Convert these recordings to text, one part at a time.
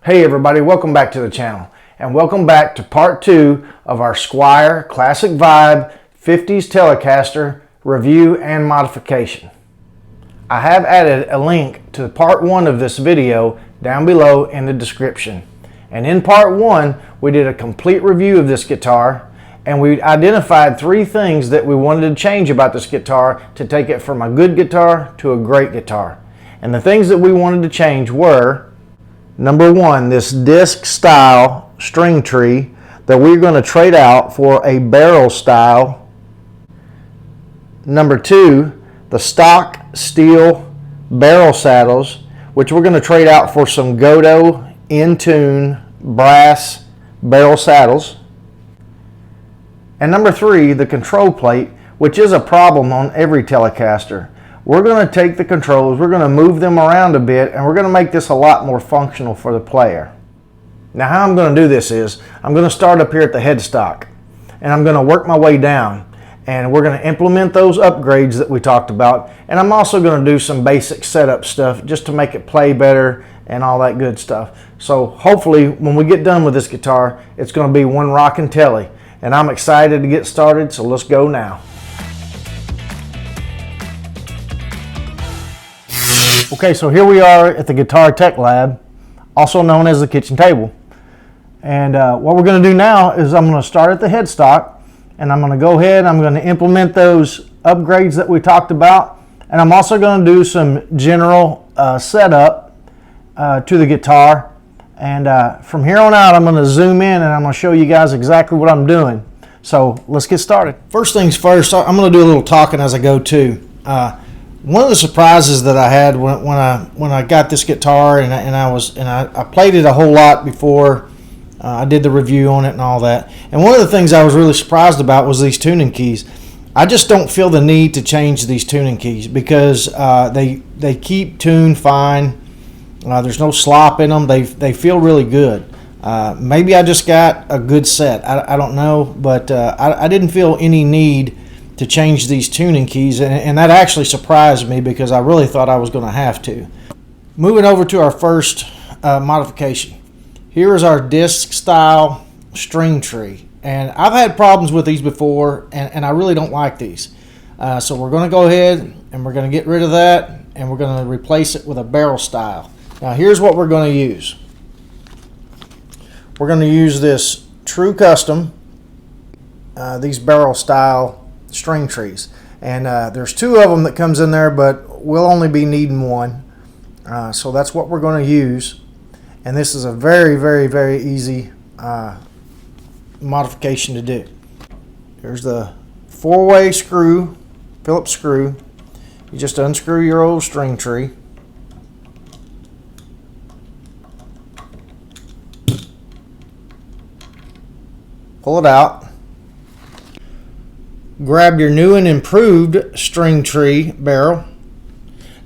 Hey everybody, welcome back to the channel and welcome back to part 2 of our Squier Classic Vibe 50s Telecaster review and modification. I have added a link to part 1 of this video down below in the description. And in part 1 we did a complete review of this guitar and we identified 3 things that we wanted to change about this guitar to take it from a good guitar to a great guitar. And the things that we wanted to change were: number 1, this disc style string tree that we're going to trade out for a barrel style. Number 2, the stock steel barrel saddles, which we're going to trade out for some Godo in-tune brass barrel saddles. And number 3, the control plate, which is a problem on every Telecaster. We're going to take the controls, we're going to move them around a bit, and we're going to make this a lot more functional for the player. Now how I'm going to do this is, I'm going to start up here at the headstock, and I'm going to work my way down, and we're going to implement those upgrades that we talked about, and I'm also going to do some basic setup stuff just to make it play better and all that good stuff. So hopefully when we get done with this guitar, it's going to be one rockin' telly, and I'm excited to get started, so let's go now. Okay, so here we are at the Guitar Tech Lab, also known as the kitchen table. And what we're going to do now is I'm going to start at the headstock, and I'm going to go ahead and I'm going to implement those upgrades that we talked about. And I'm also going to do some general setup to the guitar. And from here on out, I'm going to zoom in and I'm going to show you guys exactly what I'm doing. So let's get started. First things first, I'm going to do a little talking as I go too. One of the surprises that I had when I got this guitar and I played it a whole lot before I did the review on it and all that. And one of the things I was really surprised about was these tuning keys. I just don't feel the need to change these tuning keys because they keep tuned fine. There's no slop in them. They feel really good. Maybe I just got a good set. I don't know, but I didn't feel any need to change these tuning keys, and that actually surprised me because I really thought I was going to have to. Moving over to our first modification. Here is our disc style string tree, and I've had problems with these before, and I really don't like these. So we're going to go ahead and we're going to get rid of that, and we're going to replace it with a barrel style. Now here's what we're going to use. We're going to use this True Custom, these barrel style string trees, and there's 2 of them that comes in there, but we'll only be needing 1, so that's what we're going to use. And this is a very, very, very easy modification to do. Here's the 4-way screw, Phillips screw. You just unscrew your old string tree, pull it out. Grab your new and improved string tree barrel.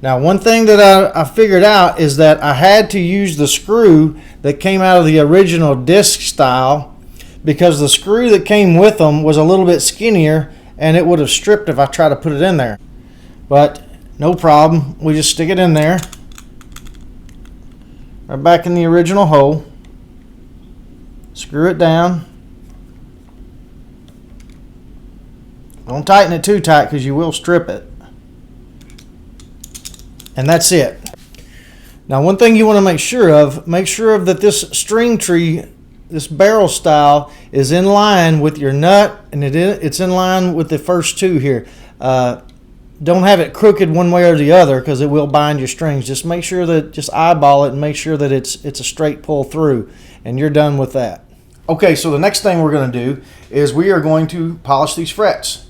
Now one thing that I figured out is that I had to use the screw that came out of the original disc style because the screw that came with them was a little bit skinnier and it would have stripped if I tried to put it in there. But no problem, we just stick it in there, right back in the original hole, screw it down. Don't tighten it too tight because you will strip it. And that's it. Now one thing you want to make sure of that this string tree, this barrel style, is in line with your nut, and it's in line with the first 2 here. Don't have it crooked one way or the other because it will bind your strings. Just make sure that, just eyeball it and make sure that it's a straight pull through, and you're done with that. Okay, so the next thing we're going to do is we are going to polish these frets.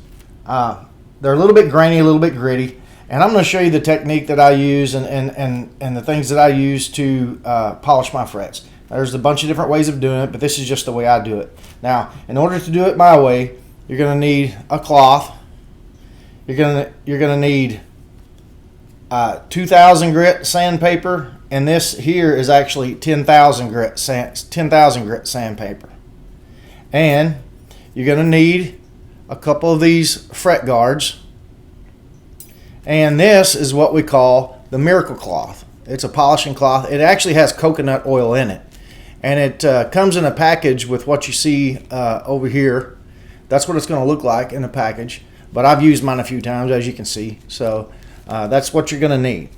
They're a little bit grainy, a little bit gritty, and I'm going to show you the technique that I use and the things that I use to polish my frets. There's a bunch of different ways of doing it, but this is just the way I do it. Now, in order to do it my way, you're going to need a cloth. You're going to need 2,000 grit sandpaper, and this here is actually 10,000 grit sandpaper. And you're going to need a couple of these fret guards, and this is what we call the miracle cloth. It's a polishing cloth. It actually has coconut oil in it. And it comes in a package with what you see over here. That's what it's going to look like in a package. But I've used mine a few times, as you can see. So that's what you're going to need.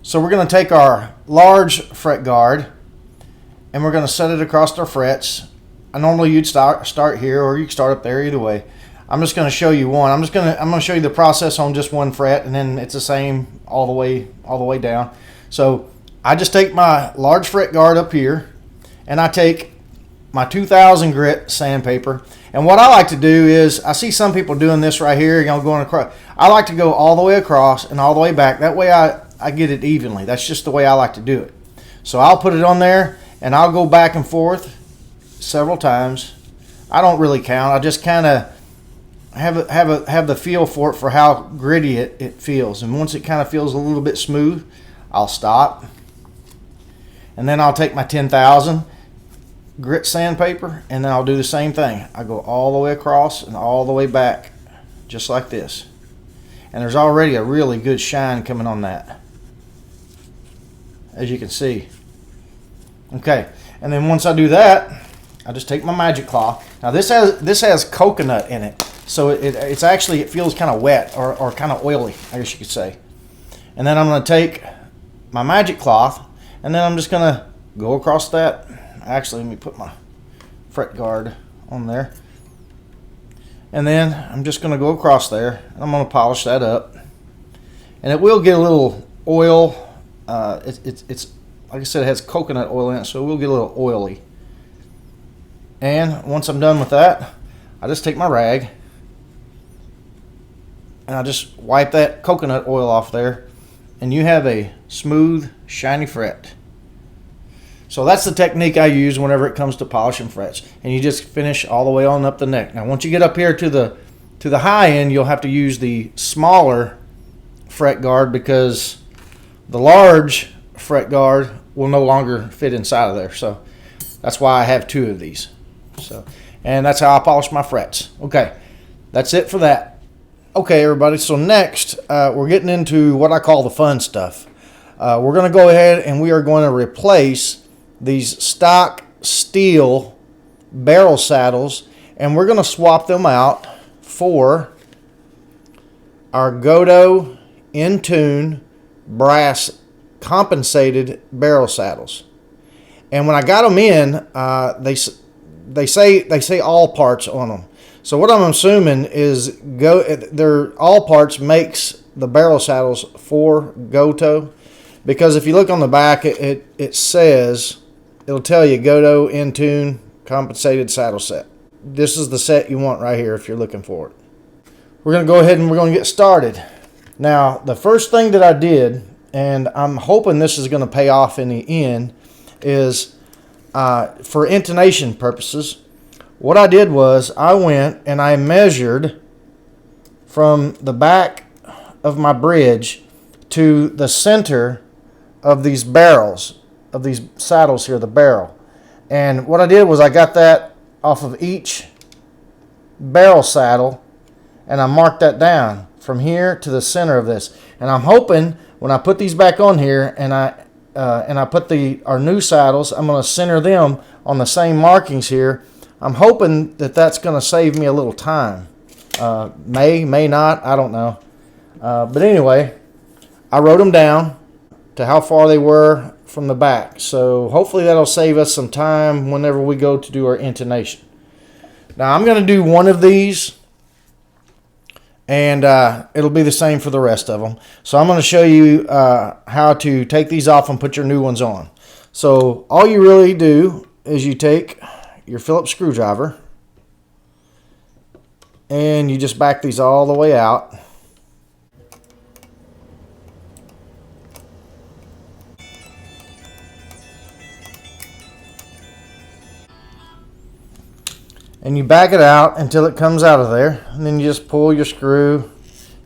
So we're going to take our large fret guard and we're going to set it across our frets. Normally you'd start here, or you can start up there, either way. I'm just going to show you one. I'm going to show you the process on just one fret, and then it's the same all the way down. So I just take my large fret guard up here, and I take my 2000 grit sandpaper. And what I like to do is, I see some people doing this right here, going across. I like to go all the way across and all the way back. That way I get it evenly. That's just the way I like to do it. So I'll put it on there, and I'll go back and forth several times. I don't really count. I just kind of have the feel for it, for how gritty it feels. And once it kind of feels a little bit smooth, I'll stop. And then I'll take my 10,000 grit sandpaper, and then I'll do the same thing. I go all the way across and all the way back, just like this. And there's already a really good shine coming on that, as you can see. Okay, and then once I do that, I just take my magic cloth. Now this has coconut in it, so it's actually, it feels kind of wet or kind of oily, I guess you could say. And then I'm going to take my magic cloth, and then I'm just going to go across that. Actually, let me put my fret guard on there. And then I'm just going to go across there, and I'm going to polish that up. And it will get a little oil. It's like I said, it has coconut oil in it, so it will get a little oily. And once I'm done with that, I just take my rag and I just wipe that coconut oil off there, and you have a smooth, shiny fret. So that's the technique I use whenever it comes to polishing frets. And you just finish all the way on up the neck. Now once you get up here to the high end, you'll have to use the smaller fret guard, because the large fret guard will no longer fit inside of there. So that's why I have two of these. So, and that's how I polish my frets. Okay, that's it for that. Okay, everybody, so next we're getting into what I call the fun stuff. We're going to go ahead and we are going to replace these stock steel barrel saddles, and we're going to swap them out for our Godo in-tune brass compensated barrel saddles. And when I got them in, they say all parts on them. So what I'm assuming is their all parts makes the barrel saddles for Goto, because if you look on the back, it says, it'll tell you Godo in-tune compensated saddle set. This is the set you want right here if you're looking for it. We're going to go ahead and we're going to get started. Now, the first thing that I did, and I'm hoping this is going to pay off in the end, is for intonation purposes, what I did was I went and I measured from the back of my bridge to the center of these barrels, of these saddles here, the barrel. And what I did was I got that off of each barrel saddle, and I marked that down from here to the center of this. And I'm hoping when I put these back on here and I put our new saddles, I'm going to center them on the same markings here. I'm hoping that that's going to save me a little time. May not, I don't know. But anyway, I wrote them down to how far they were from the back. So hopefully that'll save us some time whenever we go to do our intonation. Now I'm going to do one of these, and it'll be the same for the rest of them. So I'm going to show you how to take these off and put your new ones on. So all you really do is you take your Phillips screwdriver and you just back these all the way out. And you back it out until it comes out of there, and then you just pull your screw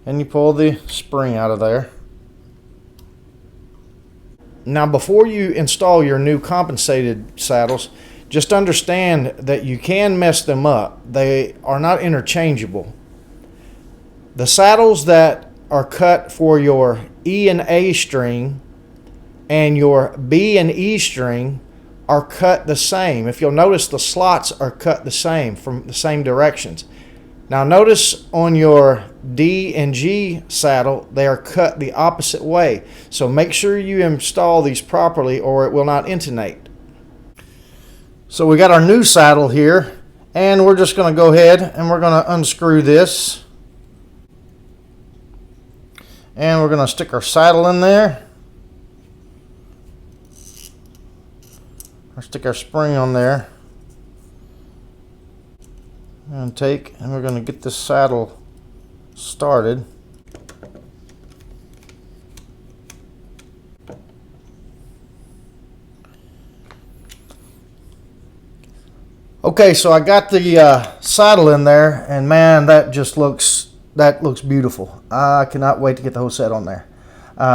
and you pull the spring out of there. Now before you install your new compensated saddles, just understand that you can mess them up. They are not interchangeable. The saddles that are cut for your E and A string and your B and E string are cut the same. If you'll notice, the slots are cut the same from the same directions. Now notice on your D and G saddle, they are cut the opposite way. So make sure you install these properly or it will not intonate. So we got our new saddle here, and we're just going to go ahead and we're going to unscrew this. And we're going to stick our saddle in there. Or stick our spring on there. And we're going to get this saddle started. Okay, so I got the saddle in there, and man, that looks beautiful. I cannot wait to get the whole set on there.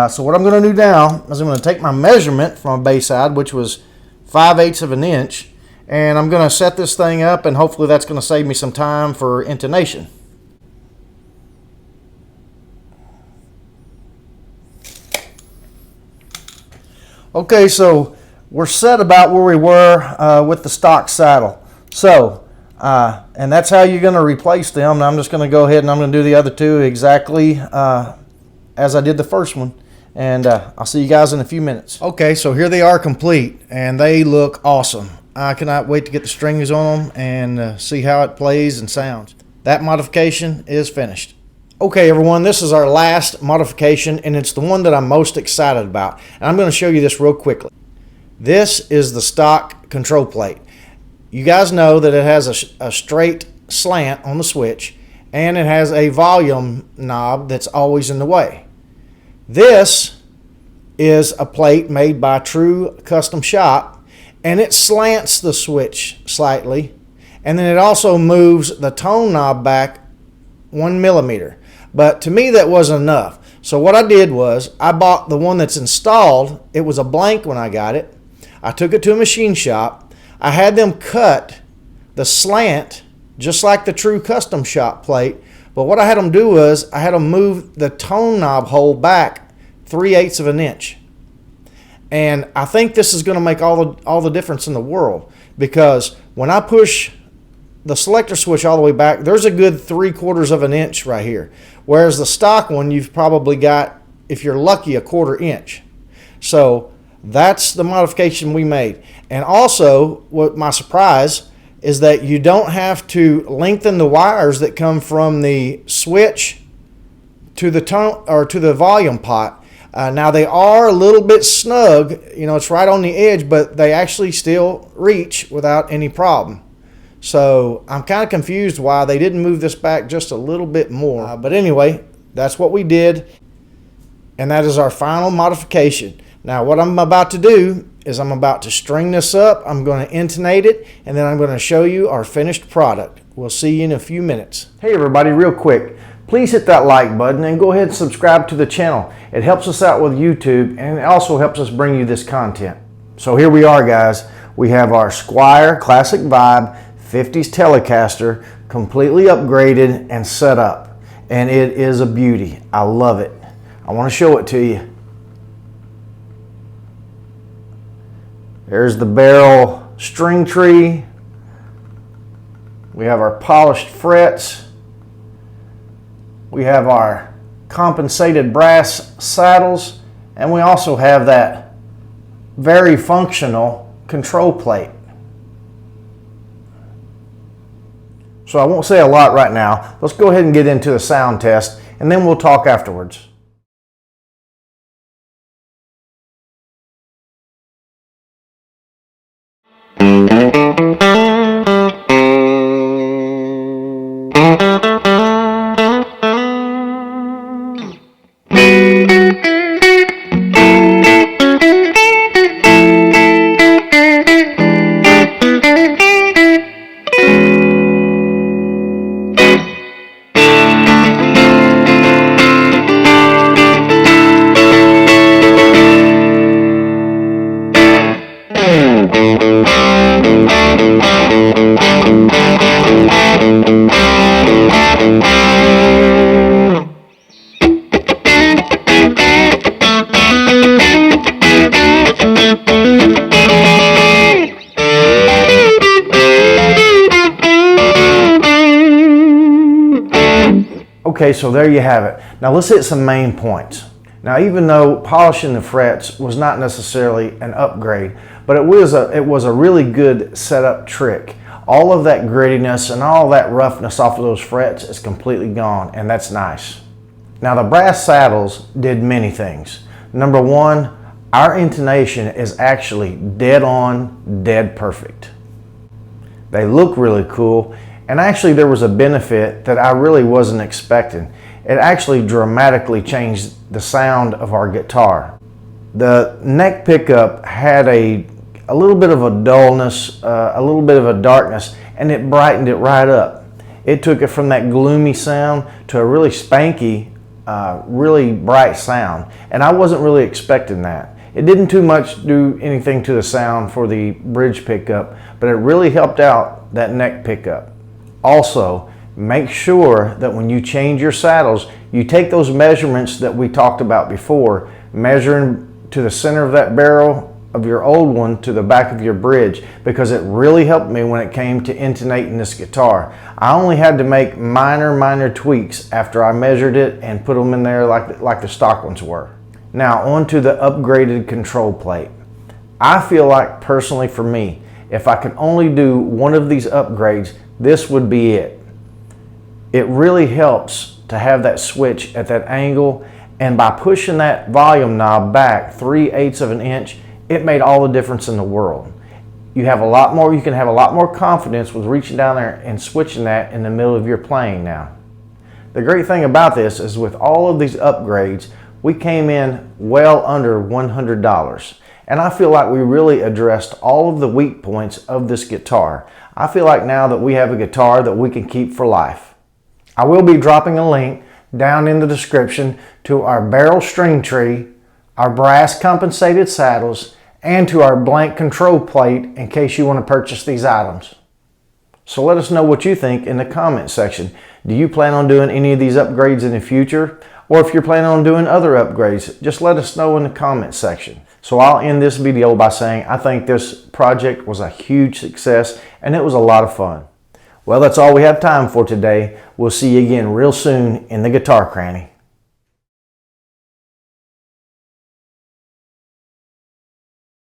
So what I'm going to do now is I'm going to take my measurement from my Bayside, which was 5/8 of an inch, and I'm going to set this thing up, and hopefully that's going to save me some time for intonation. Okay, so we're set about where we were with the stock saddle. So, and that's how you're going to replace them. Now I'm just going to go ahead and I'm going to do the other two exactly as I did the first one. And I'll see you guys in a few minutes. Okay, so here they are complete, and they look awesome. I cannot wait to get the strings on them and see how it plays and sounds. That modification is finished. Okay, everyone, this is our last modification, and it's the one that I'm most excited about. And I'm going to show you this real quickly. This is the stock control plate. You guys know that it has a straight slant on the switch, and it has a volume knob that's always in the way. This is a plate made by True Custom Shop, and it slants the switch slightly, and then it also moves the tone knob back 1 millimeter. But to me, that wasn't enough. So what I did was I bought the one that's installed. It was a blank when I got it. I took it to a machine shop. I had them cut the slant just like the True Custom Shop plate. But what I had them do was I had them move the tone knob hole back 3/8 of an inch. And I think this is going to make all the difference in the world, because when I push the selector switch all the way back, there's a good 3/4 of an inch right here. Whereas the stock one, you've probably got, if you're lucky, a 1/4 inch. So that's the modification we made. And also, what my surprise is that you don't have to lengthen the wires that come from the switch to the tone or to the volume pot. Now they are a little bit snug, it's right on the edge, but they actually still reach without any problem. So I'm kind of confused why they didn't move this back just a little bit more. But anyway, that's what we did, and that is our final modification. Now what I'm about to do is I'm about to string this up, I'm going to intonate it, and then I'm going to show you our finished product. We'll see you in a few minutes. Hey everybody, real quick, please hit that like button and go ahead and subscribe to the channel. It helps us out with YouTube, and it also helps us bring you this content. So here we are, guys. We have our Squier Classic Vibe 50s Telecaster completely upgraded and set up, and it is a beauty. I love it. I want to show it to you. There's the barrel string tree. We have our polished frets. We have our compensated brass saddles, and we also have that very functional control plate. So I won't say a lot right now. Let's go ahead and get into the sound test, and then we'll talk afterwards. Okay, so there you have it. Now let's hit some main points. Now, even though polishing the frets was not necessarily an upgrade, but it was a really good setup trick. All of that grittiness and all that roughness off of those frets is completely gone, and that's nice. Now, the brass saddles did many things. Number one, our intonation is actually dead on, dead perfect. They look really cool, and actually there was a benefit that I really wasn't expecting. It actually dramatically changed the sound of our guitar. The neck pickup had a little bit of a dullness, a little bit of a darkness, and it brightened it right up. It took it from that gloomy sound to a really spanky, really bright sound, and I wasn't really expecting that. It didn't too much do anything to the sound for the bridge pickup, but it really helped out that neck pickup. Also, make sure that when you change your saddles, you take those measurements that we talked about before, measuring to the center of that barrel of your old one to the back of your bridge, because it really helped me when it came to intonating this guitar. I only had to make minor tweaks after I measured it and put them in there like the stock ones were. Now on to the upgraded control plate. I feel like personally for me, if I could only do one of these upgrades, this would be it. It really helps to have that switch at that angle, and by pushing that volume knob back 3/8 of an inch, it made all the difference in the world. You can have a lot more confidence with reaching down there and switching that in the middle of your playing now. The great thing about this is with all of these upgrades, we came in well under $100. And I feel like we really addressed all of the weak points of this guitar. I feel like now that we have a guitar that we can keep for life. I will be dropping a link down in the description to our barrel string tree, our brass compensated saddles, and to our blank control plate in case you want to purchase these items. So let us know what you think in the comment section. Do you plan on doing any of these upgrades in the future? Or if you're planning on doing other upgrades, just let us know in the comment section. So I'll end this video by saying I think this project was a huge success and it was a lot of fun. Well, that's all we have time for today. We'll see you again real soon in the Guitar Cranny.